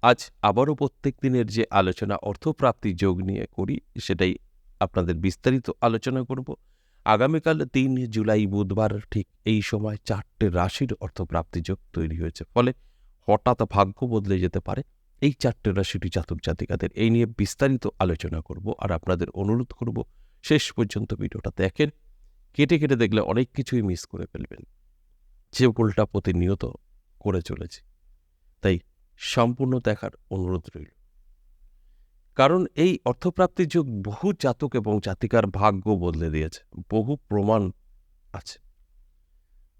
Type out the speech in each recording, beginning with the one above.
আজ আবারও প্রত্যেক দিনের যে আলোচনা অর্থপ্রাপ্তি যোগ নিয়ে করি, সেটাই আপনাদের বিস্তারিত আলোচনা করব। আগামীকাল ৩ জুলাই বুধবার ঠিক এই সময় ৪টে রাশির অর্থপ্রাপ্তি যোগ তৈরি হয়েছে। ফলে হঠাৎ ভাগ্য বদলে যেতে পারে এই ৪টে রাশিটি জাতক জাতিকাদের। এই নিয়ে বিস্তারিত আলোচনা করব, আর আপনাদের অনুরোধ করব শেষ পর্যন্ত ভিডিওটা দেখেন। কেটে কেটে দেখলে অনেক কিছুই মিস করে ফেলবেন, যে ভুলটা প্রতিনিয়ত করে চলেছি। তাই সম্পূর্ণ দেখার অনুরোধ রইল। কারণ এই অর্থপ্রাপ্তির যুগ বহু জাতক এবং জাতিকার ভাগ্য বদলে দিয়েছে, বহু প্রমাণ আছে।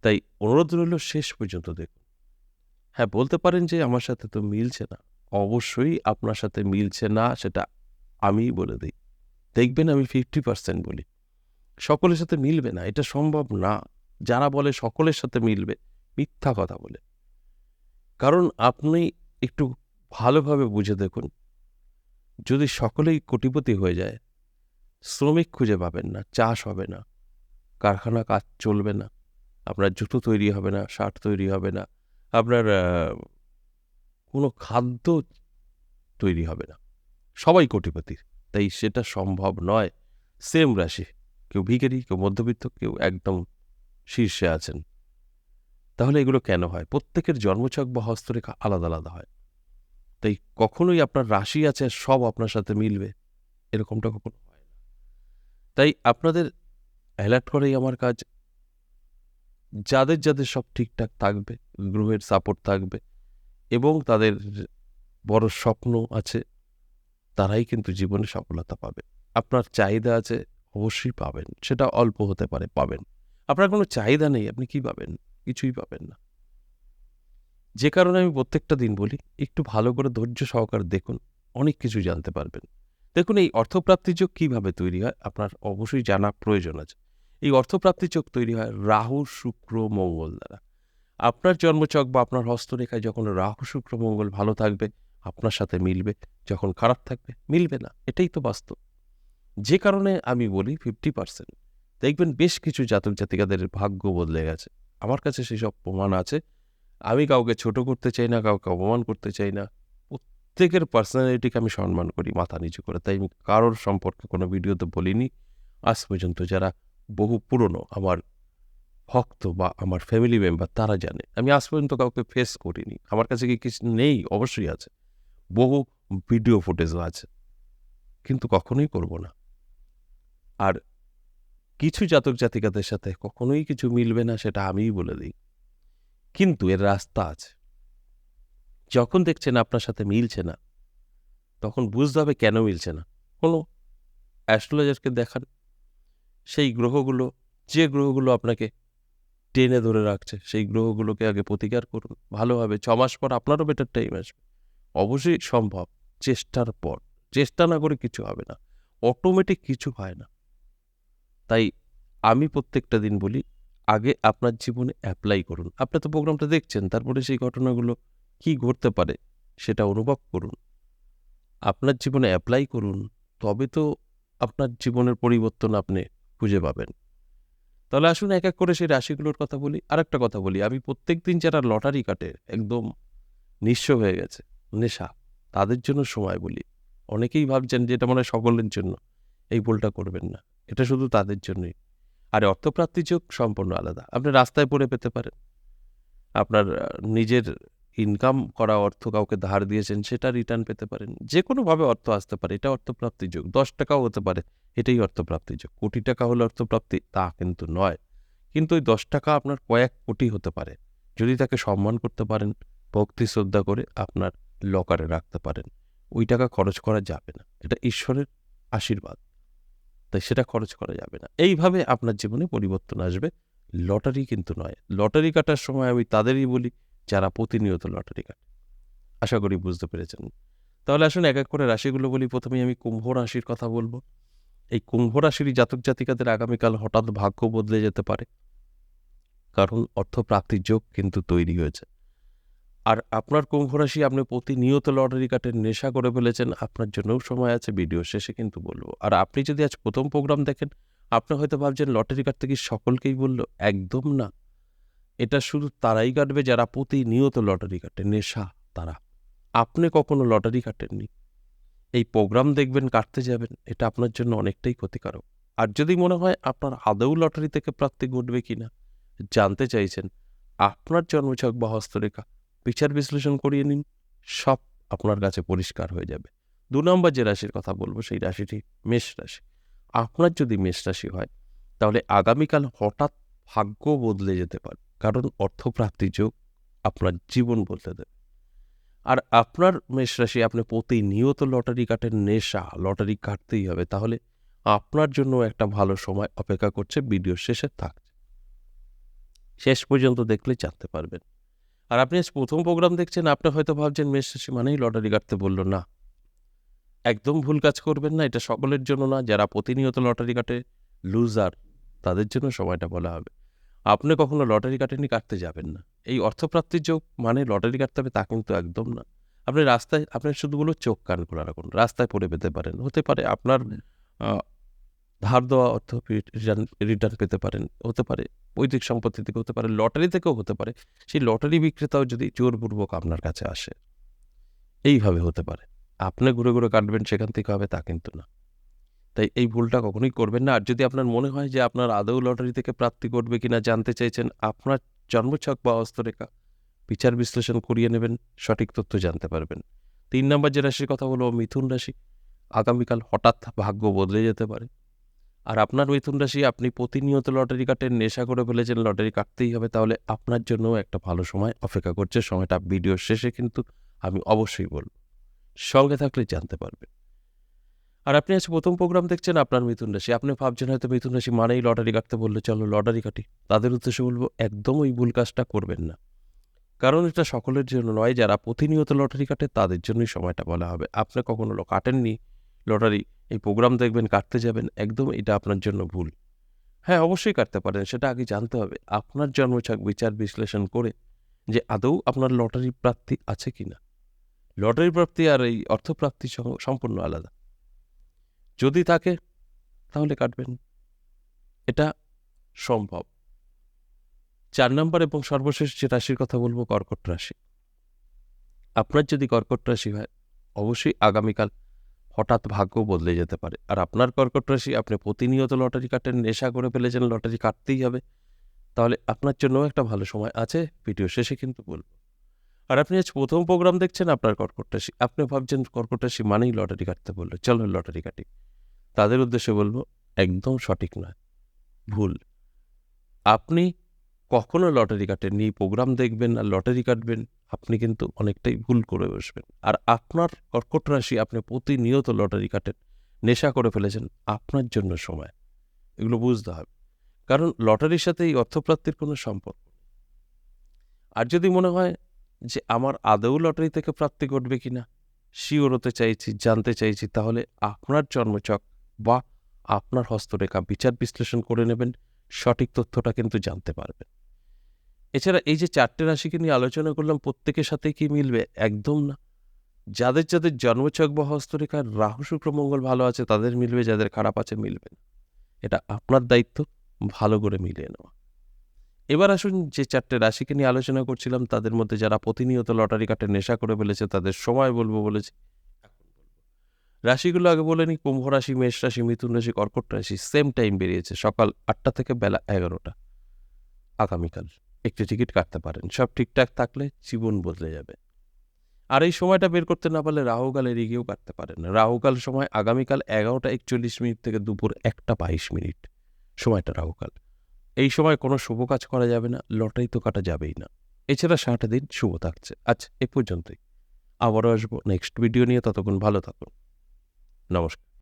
তাই অনুরোধ রইল শেষ পর্যন্ত দেখুন। হ্যাঁ, বলতে পারেন যে আমার সাথে তো মিলছে না। অবশ্যই আপনার সাথে মিলছে না, সেটা আমিই বলে দিই। দেখবেন আমি 50% বলি, সকলের সাথে মিলবে না, এটা সম্ভব না। যারা বলে সকলের সাথে মিলবে, মিথ্যা কথা বলে। কারণ আপনি একটু ভালোভাবে বুঝে দেখুন, যদি সকলেই কোটিপতি হয়ে যায়, শ্রমিক খুঁজে পাবেন না, চাষ হবে না, কারখানা কাজ চলবে না, আপনার জুতো তৈরি হবে না, শার্ট তৈরি হবে না, আপনার কোনো খাদ্য তৈরি হবে না, সবাই কোটিপতি। তাই সেটা সম্ভব নয়। সেম রাশি, কেউ ভিখারি, কেউ মধ্যবিত্ত, কেউ একদম শীর্ষে আছেন। তাহলে এগুলো কেন হয়? প্রত্যেকের জন্মছক বা হস্তরেখা আলাদা আলাদা হয়। তাই কখনোই আপনার রাশি আছে সব আপনার সাথে মিলবে, এরকমটা কখনো হয় না। তাই আপনাদের অ্যালার্ট করাই আমার কাজ। যাদের যাদের সব ঠিকঠাক থাকবে, গ্রহের সাপোর্ট থাকবে এবং তাদের বড় স্বপ্ন আছে, তারাই কিন্তু জীবনে সফলতা পাবে। আপনার চাহিদা আছে, অবশ্যই পাবেন। সেটা অল্প হতে পারে, পাবেন। আপনার কোনো চাহিদা নেই, আপনি কি পাবেন? কিছুই পাবেন না। যে কারণে আমি প্রত্যেকটা দিন বলি, একটু ভালো করে ধৈর্য সহকারে দেখুন, অনেক কিছু জানতে পারবেন। দেখুন, এই অর্থপ্রাপ্তির যোগ কিভাবে তৈরি হয় আপনার অবশ্যই জানা প্রয়োজন আছে। এই অর্থপ্রাপ্তির যোগ তৈরি হয় রাহু, শুক্র, মঙ্গল দ্বারা। আপনার জন্মছক বা আপনার হস্তরেখায় যখন রাহু, শুক্র, মঙ্গল ভালো থাকবে, আপনার সাথে মিলবে। যখন খারাপ থাকবে, মিলবে না। এটাই তো বাস্তব। যে কারণে আমি বলি 50%। দেখবেন বেশ কিছু জাতক জাতিকাদের ভাগ্য বদলে গেছে। আমার কাছে সেসব প্রমাণ আছে। আমি কাউকে ছোট করতে চাই না, কাউকে অপমান করতে চাই না। প্রত্যেকের পার্সোনালিটিকে আমি সম্মান করি মাথা নিচু করে। তাই আমি কারোর সম্পর্কে কোনো ভিডিওতে বলিনি আজ পর্যন্ত। যারা বহু পুরনো আমার ভক্ত বা আমার ফ্যামিলি মেম্বার, তারা জানে। আমি আজ পর্যন্ত কাউকে ফেস করিনি। আমার কাছে কি কিছু নেই? অবশ্যই আছে। বহু ভিডিও ফুটেজও আছে। কিন্তু কখনোই করব না। আর কিছু জাতক জাতিকাদের সাথে কখনোই কিছু মিলবে না, সেটা আমিই বলে দিই। কিন্তু এর রাস্তা আছে। যখন দেখছেন আপনার সাথে মিলছে না, তখন বুঝতে হবে কেন মিলছে না। কোনো অ্যাস্ট্রোলজারকে দেখান। সেই গ্রহগুলো, যে গ্রহগুলো আপনাকে টেনে ধরে রাখছে, সেই গ্রহগুলোকে আগে প্রতিকার করুন ভালোভাবে। ৬ মাস পর আপনারও বেটার টাইম আসবে। অবশ্যই সম্ভব, চেষ্টার পর। চেষ্টা না করে কিছু হবে না। অটোমেটিক কিছু হয় না। তাই আমি প্রত্যেকটা দিন বলি, আগে আপনার জীবনে অ্যাপ্লাই করুন। আপনি তো প্রোগ্রামটা দেখছেন, তারপরে সেই ঘটনাগুলো কি ঘটতে পারে সেটা অনুভব করুন। আপনার জীবনে অ্যাপ্লাই করুন, তবে তো আপনার জীবনের পরিবর্তন আপনি খুঁজে পাবেন। তাহলে আসুন এক এক করে সেই রাশিগুলোর কথা বলি। আরেকটা কথা বলি, আমি প্রত্যেকদিন যারা লটারি কাটে, একদম নিঃস্ব হয়ে গেছে, নেশা, তাদের জন্য সময় বলি। অনেকেই ভাবছেন যে এটা মনে হয় সকলের জন্য। এই ভুলটা করবেন না। এটা শুধু তাদের জন্যই। আর অর্থপ্রাপ্তির যোগ সম্পূর্ণ আলাদা। আপনি রাস্তায় পড়ে পেতে পারেন। আপনার নিজের ইনকাম করা অর্থ কাউকে ধার দিয়েছেন, সেটা রিটার্ন পেতে পারেন। যেকোনোভাবে অর্থ আসতে পারে, এটা অর্থপ্রাপ্তির যোগ। ১০ টাকাও হতে পারে, এটাই অর্থপ্রাপ্তির যোগ। কোটি টাকা হলে অর্থপ্রাপ্তি, তা কিন্তু নয়। কিন্তু ওই ১০ টাকা আপনার কয়েক কোটি হতে পারে। যদি তাকে সম্মান করতে পারেন, ভক্তি শ্রদ্ধা করে আপনার লকারে রাখতে পারেন। ওই টাকা খরচ করা যাবে না। এটা ঈশ্বরের আশীর্বাদ। তাই সেটা খরচ করা যাবে না। এইভাবে আপনার জীবনে পরিবর্তন আসবে। লটারি কিন্তু নয়। লটারি কাটার সময় আমি তাদেরই বলি যারা প্রতিনিয়ত লটারি কাটে। আশা করি বুঝতে পেরেছেন। তাহলে আসুন এক এক করে রাশিগুলো বলি। প্রথমেই আমি কুম্ভ রাশির কথা বলব। এই কুম্ভ রাশির জাতক জাতিকাদের আগামীকাল হঠাৎ ভাগ্য বদলে যেতে পারে। কারণ অর্থপ্রাপ্তির যোগ কিন্তু তৈরি হয়েছে। আর আপনার কুম্ভ রাশি, আপনি প্রতিনিয়ত লটারি কাটেন, নেশা করে ফেলেছেন, আপনার জন্যও সময় আছে, ভিডিও শেষে কিন্তু বলবো। আর আপনি যদি আজ প্রথম প্রোগ্রাম দেখেন, আপনি হয়তো ভাবছেন লটারি কাটতে কি সকলকেই বললো? একদম না। এটা শুধু তারাই কাটবে যারা প্রতিনিয়ত লটারি কাটে, নেশা তারা। আপনি কখনো লটারি কাটেননি, এই প্রোগ্রাম দেখবেন, কাটতে যাবেন, এটা আপনার জন্য অনেকটাই ক্ষতিকারক। আর যদি মনে হয় আপনার আদৌ লটারি থেকে প্রাপ্তি ঘটবে কিনা জানতে চাইছেন, আপনার জন্মছক বা হস্তরেখা বিচার বিশ্লেষণ করিয়ে নিন, সব আপনার কাছে পরিষ্কার হয়ে যাবে। ২ নম্বর যে রাশির কথা বলবো সেই রাশিটি মেষ রাশি। আপনার যদি মেষ রাশি হয় তাহলে আগামীকাল হঠাৎ ভাগ্য বদলে যেতে পারে, কারণ অর্থপ্রাপ্তির যোগ আপনার জীবন বদলে দেবে। আর আপনার মেষ রাশি, আপনি প্রতিনিয়ত লটারি কাটেন, নেশা, লটারি কাটতেই হবে, তাহলে আপনার জন্য একটা ভালো সময় অপেক্ষা করছে, ভিডিওর শেষে থাকছে, শেষ পর্যন্ত দেখলে জানতে পারবেন। আর আপনি আজ প্রথম প্রোগ্রাম দেখছেন, আপনি হয়তো ভাবছেন মেষ রাশি মানেই লটারি কাটতে বলল। না, একদম ভুল কাজ করবেন না, এটা সকলের জন্য না। যারা প্রতিনিয়ত লটারি কাটে, লুজার, তাদের জন্য সময়টা বলা হবে। আপনি কখনো লটারি কাটেননি, কাটতে যাবেন না। এই অর্থপ্রাপ্তির যোগ মানে লটারি কাটতে হবে তা কিন্তু একদম না। আপনি রাস্তায়, আপনার শুধু বলো চোখ কান খোলা রাখুন, রাস্তায় পড়ে পেতে পারেন, হতে পারে আপনার ধার দেওয়া অর্থ রিটার্ন পেতে পারেন, হতে পারে পৈতৃক সম্পত্তি থেকে, হতে পারে লটারি থেকেও হতে পারে। সেই লটারি বিক্রেতাও যদি জোরপূর্বক আপনার কাছে আসে, এইভাবে হতে পারে। আপনি ঘুরে ঘুরে কাটবেন, সেখান থেকে হবে তা কিন্তু না। তাই এই ভুলটা কখনোই করবেন না। আর যদি আপনার মনে হয় যে আপনার আদৌ লটারি থেকে প্রাপ্তি ঘটবে কিনা জানতে চাইছেন, আপনার জন্মছক বা হস্তরেখা বিচার বিশ্লেষণ করিয়ে নেবেন, সঠিক তথ্য জানতে পারবেন। ৩ নম্বর যে রাশির কথা বলবো মিথুন রাশি। আগামীকাল হঠাৎ ভাগ্য বদলে যেতে পারে। আর আপনার মিথুন রাশি, আপনি প্রতিনিয়ত লটারি কাটেন, নেশা করে ফেলেছেন, লটারি কাটতেই হবে, তাহলে আপনার জন্যও একটা ভালো সময় অপেক্ষা করছে। সময়টা ভিডিওর শেষে কিন্তু আমি অবশ্যই বলব, সঙ্গে থাকলে জানতে পারবেন। আর আপনি আজ প্রথম প্রোগ্রাম দেখছেন, আপনার মিথুন রাশি। আপনি ভাবছেন হয়তো মিথুন রাশি মানেই লটারি কাটতে বললে চলো লটারি কাটি। তাদের উদ্দেশ্যে বলবো, একদম ওই ভুল কাজটা করবেন না। কারণ এটা সকলের জন্য নয়, যারা প্রতিনিয়ত লটারি কাটে তাদের জন্যই সময়টা বলা হবে। আপনি কখনো কাটেননি লটারি, এই প্রোগ্রাম দেখবেন, কাটতে যাবেন, একদম এটা আপনার জন্য ভুল। হ্যাঁ, অবশ্যই কাটতে পারেন, সেটা আগে জানতে হবে আপনার জন্মছক বিচার বিশ্লেষণ করে, যে আদৌ আপনার লটারি প্রাপ্তি আছে কিনা। লটারি প্রাপ্তি আর এই অর্থপ্রাপ্তি সম্পূর্ণ আলাদা। যদি থাকে তাহলে কাটবেন, এটা সম্ভব। ৪ নম্বর এবং সর্বশেষ যে রাশির কথা বলবো, কর্কট রাশি। আপনার যদি কর্কট রাশি হয়, অবশ্যই আগামীকাল হঠাৎ ভাগ্য বদলে যেতে পারে। আর আপনার কর্কট রাশি, আপনি প্রতিনিয়ত লটারি কাটেন, নেশা করে ফেলেছেন, লটারি কাটতেই হবে, তাহলে আপনার জন্যও একটা ভালো সময় আছে, ভিডিও শেষে কিন্তু বলবো। আর আপনি আজ প্রথম প্রোগ্রাম দেখছেন, আপনার কর্কট রাশি। আপনি ভাবছেন কর্কট রাশি মানেই লটারি কাটতে বললো, চলো লটারি কাটি। তাদের উদ্দেশ্যে বলবো, একদম সঠিক নয়, ভুল। আপনি কখনো লটারি কাটেননি, প্রোগ্রাম দেখবেন আর লটারি কাটবেন, আপনি কিন্তু অনেকটাই ভুল করে বসবেন। আর আপনার কর্কট রাশি, আপনি প্রতিনিয়ত লটারি কাটেন, নেশা করে ফেলেছেন, আপনার জন্য সময়, এগুলো বুঝতে হবে। কারণ লটারির সাথে এই অর্থপ্রাপ্তির কোনো সম্পর্ক নেই। আর যদি মনে হয় যে আমার আদৌ লটারি থেকে প্রাপ্তি ঘটবে কিনা শিওর হতে চাইছি, জানতে চাইছি, তাহলে আপনার জন্মছক বা আপনার হস্তরেখা বিচার বিশ্লেষণ করে নেবেন, সঠিক তথ্যটা কিন্তু জানতে পারবেন। এছাড়া এই যে 4টে রাশিকে নিয়ে আলোচনা করলাম, প্রত্যেকের সাথে কি মিলবে? একদম না। যাদের যাদের জন্মছক বা হস্তরেখার রাহু শুক্র মঙ্গল ভালো আছে তাদের মিলবে, যাদের খারাপ আছে মিলবে না। এটা আপনার দায়িত্ব ভালো করে মিলিয়ে নেওয়া। এবার আসুন, যে 4টে রাশিকে নিয়ে আলোচনা করছিলাম তাদের মধ্যে যারা প্রতিনিয়ত লটারি কাটে, নেশা করে ফেলেছে, তাদের সময় বলবো বলেছি, এখন বলবো। রাশিগুলো আগে বলে নিই। কুম্ভ রাশি, মেষ রাশি, মিথুন রাশি, কর্কট রাশি সেম টাইম বেরিয়েছে, সকাল 8টা থেকে বেলা 11টা। আগামীকাল একটি টিকিট কাটতে পারেন, সব ঠিকঠাক থাকলে জীবন বদলে যাবে। আর এই সময়টা বের করতে না পারলে রাহুকাল এড়িয়ে গিয়েও কাটতে পারেন। রাহুকাল সময় আগামীকাল 11টা 41 থেকে দুপুর 1টা 22, সময়টা রাহুকাল। এই সময় কোনো শুভ কাজ করা যাবে না, লটারি তো কাটা যাবেই না। এছাড়া 7 দিন শুভ থাকছে। আচ্ছা, এ পর্যন্তই। আবারও আসবো নেক্সট ভিডিও নিয়ে, ততক্ষণ ভালো থাকুন। নমস্কার।